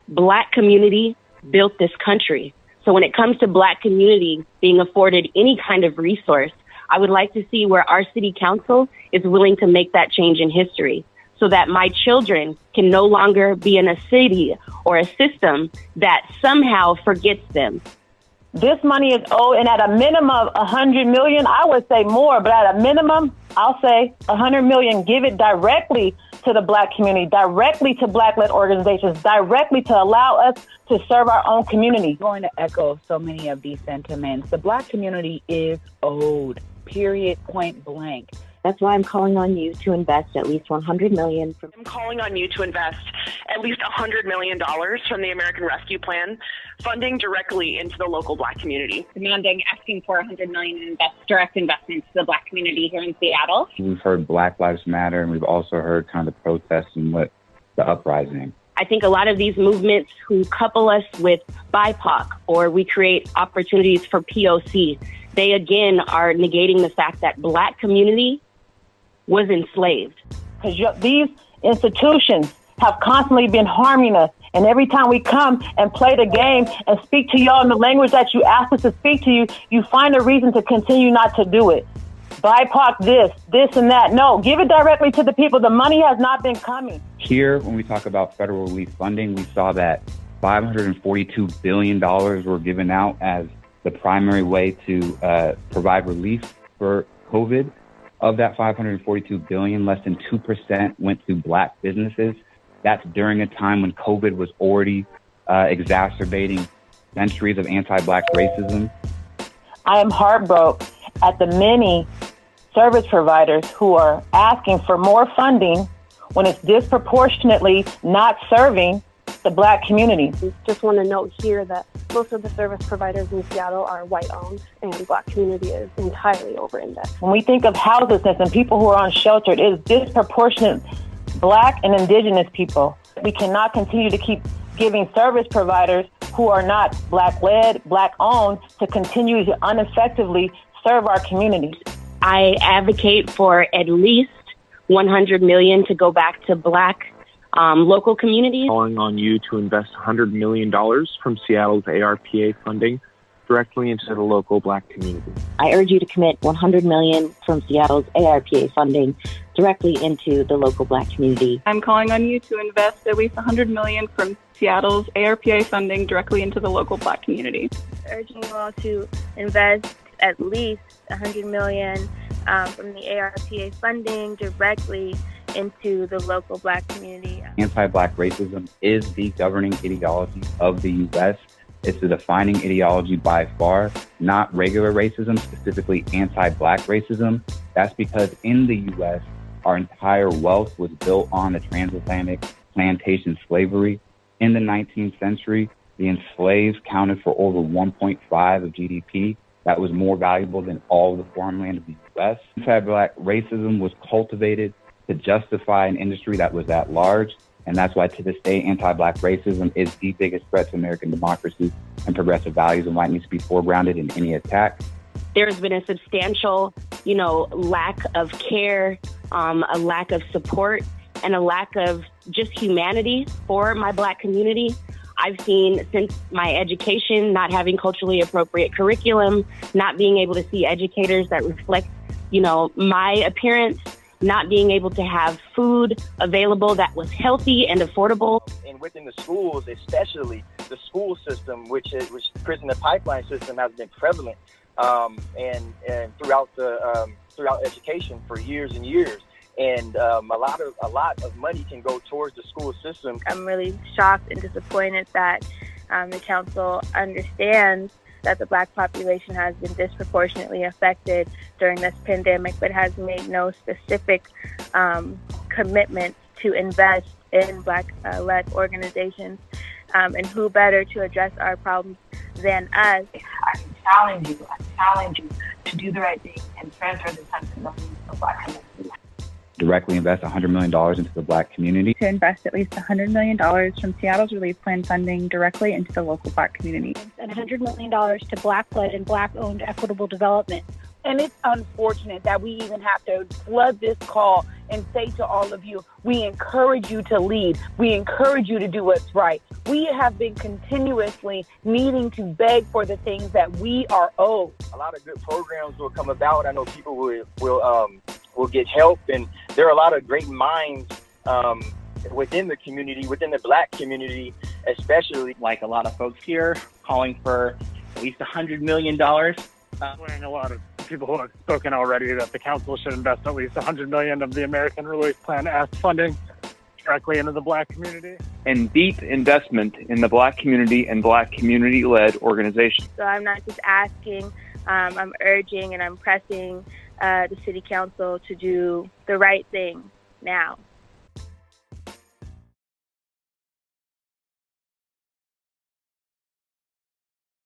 Black community built this country. So when it comes to Black community being afforded any kind of resource, I would like to see where our city council is willing to make that change in history so that my children can no longer be in a city or a system that somehow forgets them. This money is owed, and at a minimum of $100 million, I would say more, but at a minimum, I'll say $100 million. Give it directly to the Black community, directly to Black-led organizations, directly to allow us to serve our own community. I'm going to echo so many of these sentiments. The Black community is owed, period, point blank. That's why I'm calling on you to invest at least $100 million. I'm calling on you to invest at least $100 million from the American Rescue Plan, funding directly into the local Black community. Asking for $100 million in direct investments to the Black community here in Seattle. We've heard Black Lives Matter, and we've also heard kind of the protests and what the uprising. I think a lot of these movements who couple us with BIPOC or we create opportunities for POC, they again are negating the fact that Black community was enslaved. Because these institutions have constantly been harming us. And every time we come and play the game and speak to y'all in the language that you asked us to speak to you, you find a reason to continue not to do it. BIPOC this and that. No, give it directly to the people. The money has not been coming. Here, when we talk about federal relief funding, we saw that $542 billion were given out as the primary way to provide relief for COVID. Of that $542 billion, less than 2% went to Black businesses. That's during a time when COVID was already exacerbating centuries of anti-Black racism. I am heartbroken at the many service providers who are asking for more funding when it's disproportionately not serving the Black community. Just want to note here that most of the service providers in Seattle are white-owned, and Black community is entirely over-indexed. When we think of houselessness and people who are unsheltered, it is disproportionate Black and Indigenous people. We cannot continue to keep giving service providers who are not Black-led, Black-owned to continue to ineffectively serve our communities. I advocate for at least $100 million to go back to Black local communities. Calling on you to invest $100 million from Seattle's ARPA funding directly into the local Black community. I urge you to commit $100 million from Seattle's ARPA funding directly into the local Black community. I'm calling on you to invest at least $100 million from Seattle's ARPA funding directly into the local Black community. Urging you all to invest at least $100 million from the ARPA funding directly into the local Black community. Anti-Black racism is the governing ideology of the U.S. It's the defining ideology by far, not regular racism, specifically anti-Black racism. That's because in the U.S., our entire wealth was built on the transatlantic plantation slavery. In the 19th century, the enslaved counted for over 1.5 of GDP. That was more valuable than all the farmland of the U.S. Anti-Black racism was cultivated to justify an industry that was that large. And that's why to this day, anti-Black racism is the biggest threat to American democracy and progressive values and why it needs to be foregrounded in any attack. There's been a substantial, lack of care, a lack of support, and a lack of just humanity for my Black community. I've seen since my education, not having culturally appropriate curriculum, not being able to see educators that reflect, my appearance, not being able to have food available that was healthy and affordable. And within the schools, especially the school system, which prison and pipeline system has been prevalent and throughout education for years and years. And a lot of money can go towards the school system. I'm really shocked and disappointed that the council understands that the Black population has been disproportionately affected during this pandemic, but has made no specific commitment to invest in Black-led organizations. And who better to address our problems than us? I challenge you to do the right thing and transfer the $100 million to Black communities. Directly invest $100 million into the Black community. To invest at least $100 million from Seattle's Relief Plan funding directly into the local Black community. And $100 million to Black-led and Black-owned equitable development, And it's unfortunate that we even have to flood this call and say to all of you, we encourage you to lead. We encourage you to do what's right. We have been continuously needing to beg for the things that we are owed. A lot of good programs will come about. I know people will get help, and there are a lot of great minds within the community, within the Black community, especially. Like a lot of folks here calling for at least $100 million. A lot of people who have spoken already that the council should invest at least $100 million of the American Relief Plan Act funding directly into the Black community. And deep investment in the Black community and Black community-led organizations. So I'm not just asking, I'm urging and I'm pressing the City Council to do the right thing now.